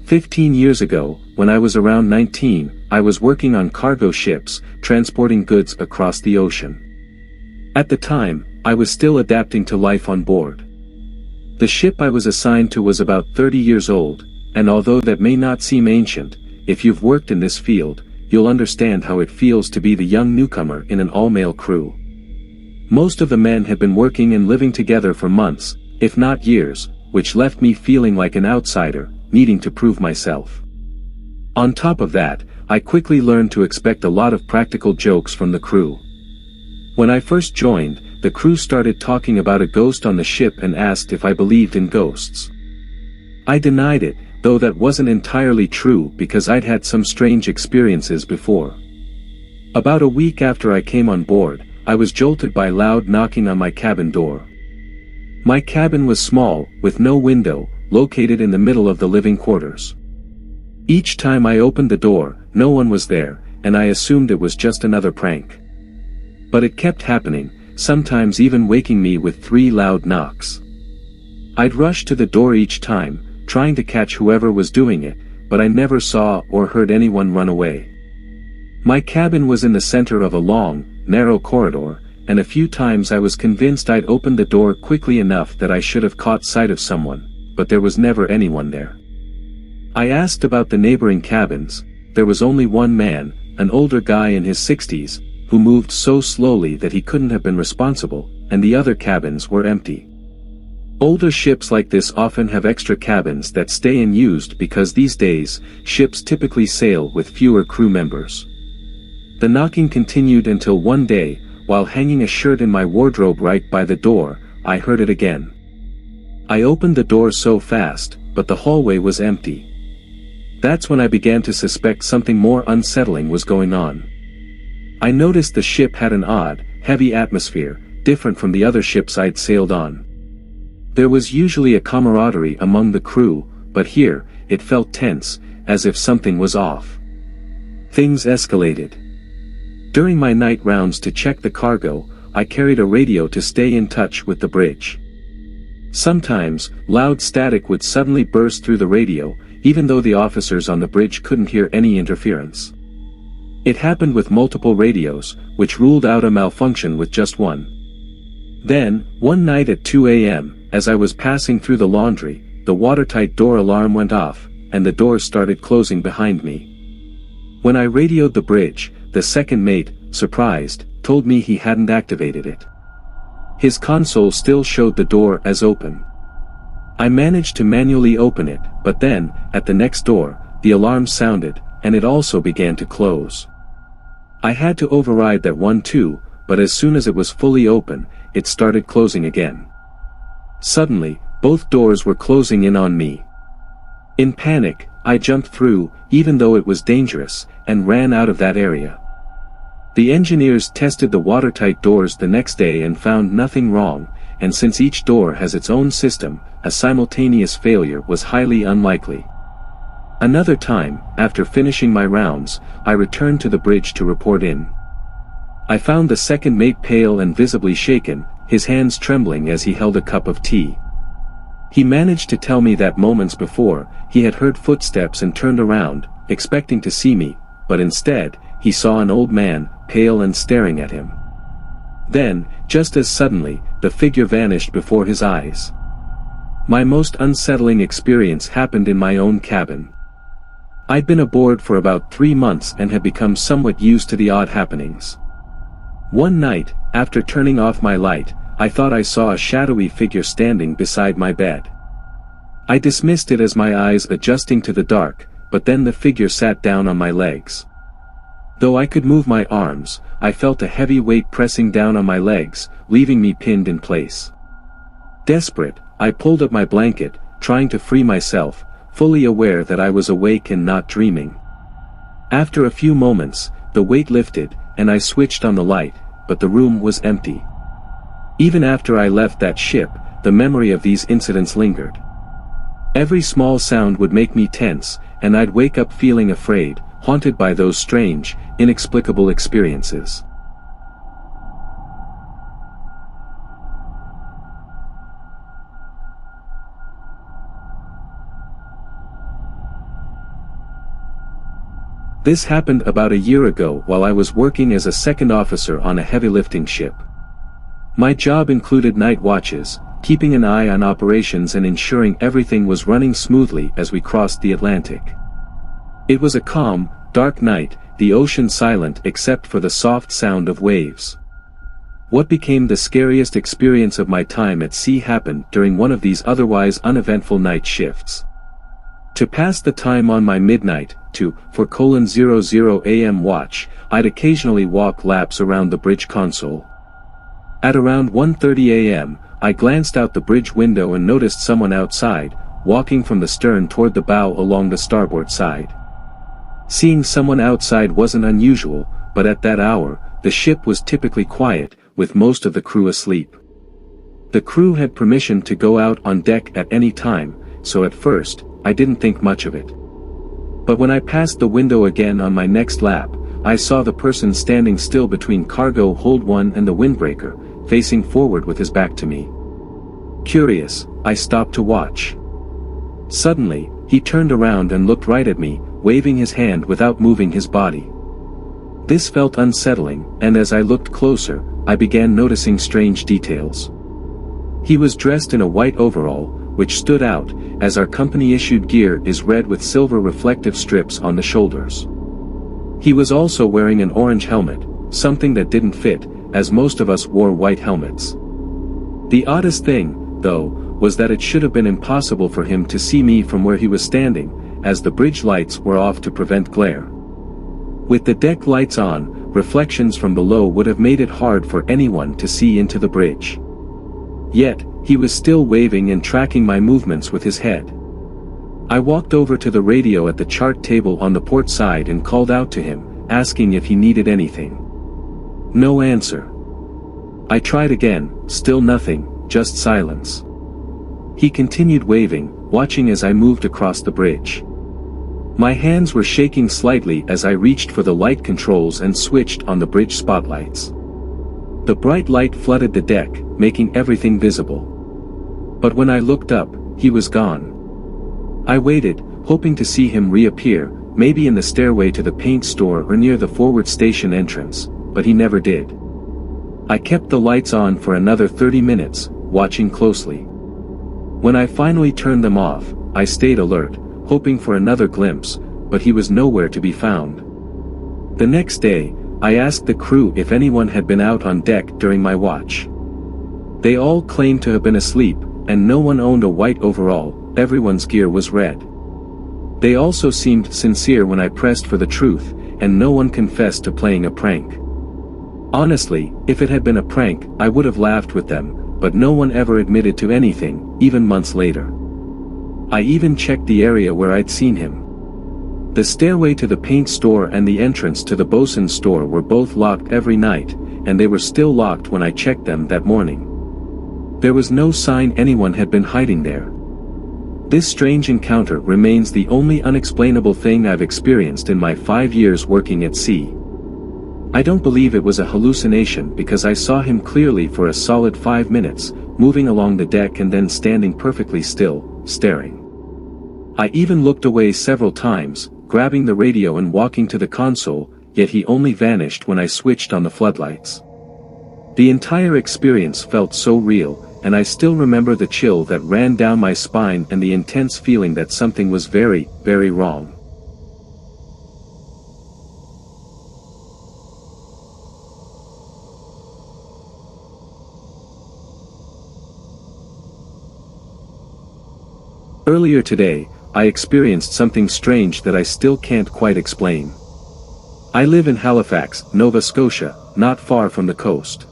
15 years ago, when I was around 19, I was working on cargo ships, transporting goods across the ocean. At the time, I was still adapting to life on board. The ship I was assigned to was about 30 years old, and although that may not seem ancient, if you've worked in this field, you'll understand how it feels to be the young newcomer in an all-male crew. Most of the men had been working and living together for months, if not years, which left me feeling like an outsider, needing to prove myself. On top of that, I quickly learned to expect a lot of practical jokes from the crew. When I first joined, the crew started talking about a ghost on the ship and asked if I believed in ghosts. I denied it, though that wasn't entirely true because I'd had some strange experiences before. About a week after I came on board, I was jolted by loud knocking on my cabin door. My cabin was small, with no window, located in the middle of the living quarters. Each time I opened the door, no one was there, and I assumed it was just another prank. But it kept happening, sometimes even waking me with 3 loud knocks. I'd rush to the door each time, trying to catch whoever was doing it, but I never saw or heard anyone run away. My cabin was in the center of a long, narrow corridor, and a few times I was convinced I'd opened the door quickly enough that I should have caught sight of someone, but there was never anyone there. I asked about the neighboring cabins. There was only one man, an older guy in his 60s, who moved so slowly that he couldn't have been responsible, and the other cabins were empty. Older ships like this often have extra cabins that stay unused because these days, ships typically sail with fewer crew members. The knocking continued until one day, while hanging a shirt in my wardrobe right by the door, I heard it again. I opened the door so fast, but the hallway was empty. That's when I began to suspect something more unsettling was going on. I noticed the ship had an odd, heavy atmosphere, different from the other ships I'd sailed on. There was usually a camaraderie among the crew, but here, it felt tense, as if something was off. Things escalated. During my night rounds to check the cargo, I carried a radio to stay in touch with the bridge. Sometimes, loud static would suddenly burst through the radio, even though the officers on the bridge couldn't hear any interference. It happened with multiple radios, which ruled out a malfunction with just one. Then, one night at 2 a.m., as I was passing through the laundry, the watertight door alarm went off, and the doors started closing behind me. When I radioed the bridge, the second mate, surprised, told me he hadn't activated it. His console still showed the door as open. I managed to manually open it, but then, at the next door, the alarm sounded, and it also began to close. I had to override that one too, but as soon as it was fully open, it started closing again. Suddenly, both doors were closing in on me. In panic, I jumped through, even though it was dangerous, and ran out of that area. The engineers tested the watertight doors the next day and found nothing wrong, and since each door has its own system, a simultaneous failure was highly unlikely. Another time, after finishing my rounds, I returned to the bridge to report in. I found the second mate pale and visibly shaken, his hands trembling as he held a cup of tea. He managed to tell me that moments before, he had heard footsteps and turned around, expecting to see me, but instead, he saw an old man, pale and staring at him. Then, just as suddenly, the figure vanished before his eyes. My most unsettling experience happened in my own cabin. I'd been aboard for about 3 months and had become somewhat used to the odd happenings. One night, after turning off my light, I thought I saw a shadowy figure standing beside my bed. I dismissed it as my eyes adjusting to the dark, but then the figure sat down on my legs. Though I could move my arms, I felt a heavy weight pressing down on my legs, leaving me pinned in place. Desperate, I pulled up my blanket, trying to free myself, fully aware that I was awake and not dreaming. After a few moments, the weight lifted, and I switched on the light, but the room was empty. Even after I left that ship, the memory of these incidents lingered. Every small sound would make me tense, and I'd wake up feeling afraid, haunted by those strange, inexplicable experiences. This happened about a year ago while I was working as a second officer on a heavy lifting ship. My job included night watches, keeping an eye on operations and ensuring everything was running smoothly as we crossed the Atlantic. It was a calm, dark night, the ocean silent except for the soft sound of waves. What became the scariest experience of my time at sea happened during one of these otherwise uneventful night shifts. To pass the time on my midnight, 4:00 a.m. watch, I'd occasionally walk laps around the bridge console. At around 1:30 a.m., I glanced out the bridge window and noticed someone outside, walking from the stern toward the bow along the starboard side. Seeing someone outside wasn't unusual, but at that hour, the ship was typically quiet, with most of the crew asleep. The crew had permission to go out on deck at any time, so at first, I didn't think much of it. But when I passed the window again on my next lap, I saw the person standing still between cargo hold 1 and the windbreaker, facing forward with his back to me. Curious, I stopped to watch. Suddenly, he turned around and looked right at me, waving his hand without moving his body. This felt unsettling, and as I looked closer, I began noticing strange details. He was dressed in a white overall, which stood out, as our company-issued gear is red with silver reflective strips on the shoulders. He was also wearing an orange helmet, something that didn't fit, as most of us wore white helmets. The oddest thing, though, was that it should have been impossible for him to see me from where he was standing, as the bridge lights were off to prevent glare. With the deck lights on, reflections from below would have made it hard for anyone to see into the bridge. Yet, he was still waving and tracking my movements with his head. I walked over to the radio at the chart table on the port side and called out to him, asking if he needed anything. No answer. I tried again, still nothing, just silence. He continued waving, watching as I moved across the bridge. My hands were shaking slightly as I reached for the light controls and switched on the bridge spotlights. The bright light flooded the deck, making everything visible. But when I looked up, he was gone. I waited, hoping to see him reappear, maybe in the stairway to the paint store or near the forward station entrance, but he never did. I kept the lights on for another 30 minutes, watching closely. When I finally turned them off, I stayed alert, hoping for another glimpse, but he was nowhere to be found. The next day, I asked the crew if anyone had been out on deck during my watch. They all claimed to have been asleep, and no one owned a white overall, everyone's gear was red. They also seemed sincere when I pressed for the truth, and no one confessed to playing a prank. Honestly, if it had been a prank, I would have laughed with them, but no one ever admitted to anything, even months later. I even checked the area where I'd seen him. The stairway to the paint store and the entrance to the bosun's store were both locked every night, and they were still locked when I checked them that morning. There was no sign anyone had been hiding there. This strange encounter remains the only unexplainable thing I've experienced in my 5 years working at sea. I don't believe it was a hallucination because I saw him clearly for a solid 5 minutes, moving along the deck and then standing perfectly still, staring. I even looked away several times, grabbing the radio and walking to the console, yet he only vanished when I switched on the floodlights. The entire experience felt so real, and I still remember the chill that ran down my spine and the intense feeling that something was very, very wrong. Earlier today, I experienced something strange that I still can't quite explain. I live in Halifax, Nova Scotia, not far from the coast.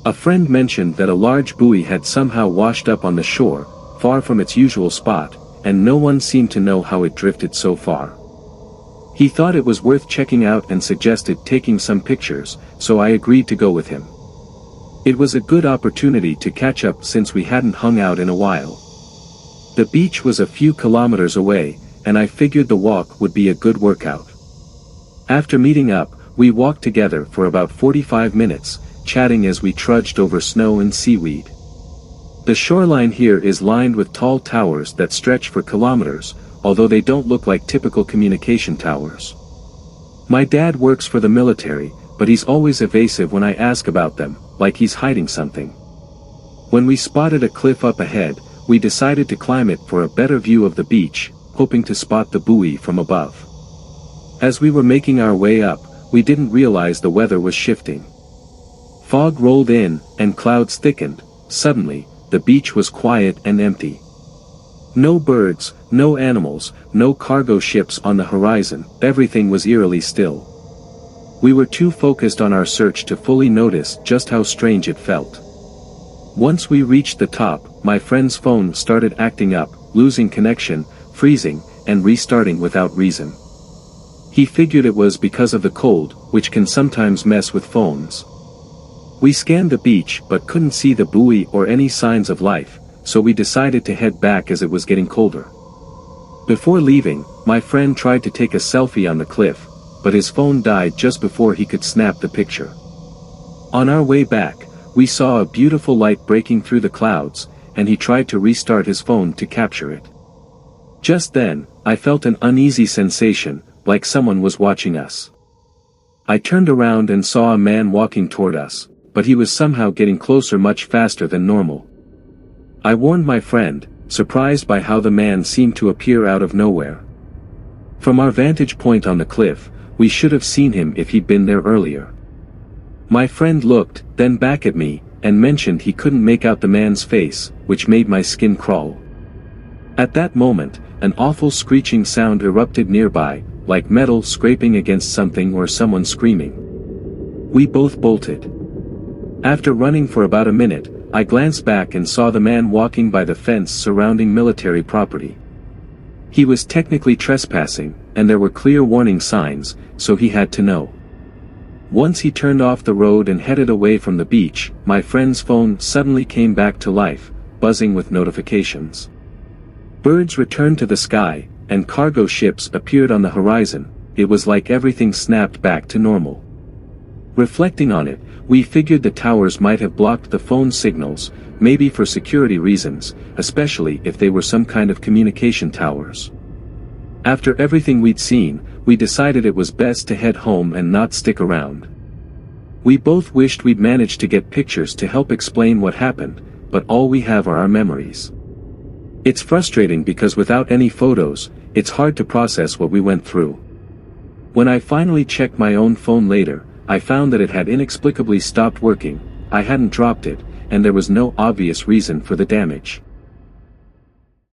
A friend mentioned that a large buoy had somehow washed up on the shore, far from its usual spot, and no one seemed to know how it drifted so far. He thought it was worth checking out and suggested taking some pictures, so I agreed to go with him. It was a good opportunity to catch up since we hadn't hung out in a while. The beach was a few kilometers away, and I figured the walk would be a good workout. After meeting up, we walked together for about 45 minutes, chatting as we trudged over snow and seaweed. The shoreline here is lined with tall towers that stretch for kilometers, although they don't look like typical communication towers. My dad works for the military, but he's always evasive when I ask about them, like he's hiding something. When we spotted a cliff up ahead, we decided to climb it for a better view of the beach, hoping to spot the buoy from above. As we were making our way up, we didn't realize the weather was shifting. Fog rolled in, and clouds thickened. Suddenly, the beach was quiet and empty. No birds, no animals, no cargo ships on the horizon, everything was eerily still. We were too focused on our search to fully notice just how strange it felt. Once we reached the top, my friend's phone started acting up, losing connection, freezing, and restarting without reason. He figured it was because of the cold, which can sometimes mess with phones. We scanned the beach but couldn't see the buoy or any signs of life, so we decided to head back as it was getting colder. Before leaving, my friend tried to take a selfie on the cliff, but his phone died just before he could snap the picture. On our way back, we saw a beautiful light breaking through the clouds, and he tried to restart his phone to capture it. Just then, I felt an uneasy sensation, like someone was watching us. I turned around and saw a man walking toward us, but he was somehow getting closer much faster than normal. I warned my friend, surprised by how the man seemed to appear out of nowhere. From our vantage point on the cliff, we should have seen him if he'd been there earlier. My friend looked, then back at me, and mentioned he couldn't make out the man's face, which made my skin crawl. At that moment, an awful screeching sound erupted nearby, like metal scraping against something or someone screaming. We both bolted. After running for about a minute, I glanced back and saw the man walking by the fence surrounding military property. He was technically trespassing, and there were clear warning signs, so he had to know. Once he turned off the road and headed away from the beach, my friend's phone suddenly came back to life, buzzing with notifications. Birds returned to the sky, and cargo ships appeared on the horizon. It was like everything snapped back to normal. Reflecting on it, we figured the towers might have blocked the phone signals, maybe for security reasons, especially if they were some kind of communication towers. After everything we'd seen, we decided it was best to head home and not stick around. We both wished we'd managed to get pictures to help explain what happened, but all we have are our memories. It's frustrating because without any photos, it's hard to process what we went through. When I finally checked my own phone later, I found that it had inexplicably stopped working. I hadn't dropped it, and there was no obvious reason for the damage.